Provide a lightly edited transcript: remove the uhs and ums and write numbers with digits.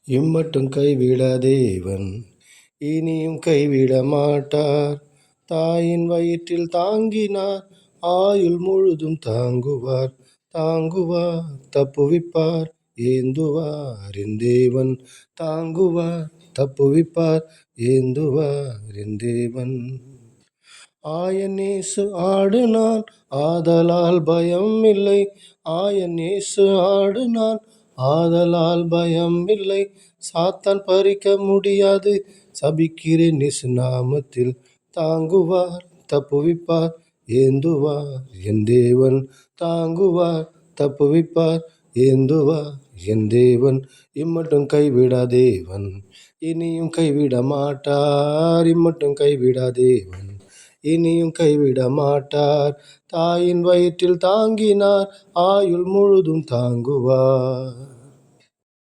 இம்மட்டும் கைவிட தேவன் இனியும் கைவிட மாட்டார். தாயின் வயிற்றில் தாங்கினார், ஆயுள் முழுதும் தாங்குவார். தாங்குவார், தப்புவிப்பார், ஏந்துவார் என் தேவன். தாங்குவார், தப்புவிப்பார், ஏந்துவார் என் தேவன். ஆயன் இயேசு ஆடுனான், ஆதலால் பயம் இல்லை. ஆயன் இயேசு ஆடுனான், ஆதலால் பயம் இல்லை. சாத்தான் பறிக்க முடியாது, சபிக்கிறேன் இயேசு நாமத்தில். தாங்குவார், தப்புவிப்பார், ஏந்துவார் என் தேவன். தாங்குவார், தப்புவிப்பார், ஏந்துவார் என் தேவன். இம்மட்டும் கைவிடா தேவன் இனியும் கைவிட மாட்டார். இம்மட்டும் கைவிடா தேவன் இனியும் கைவிட மாட்டார். தாயின் வயிற்றில் தாங்கினார், ஆயுள் முழுதும் தாங்குவார்.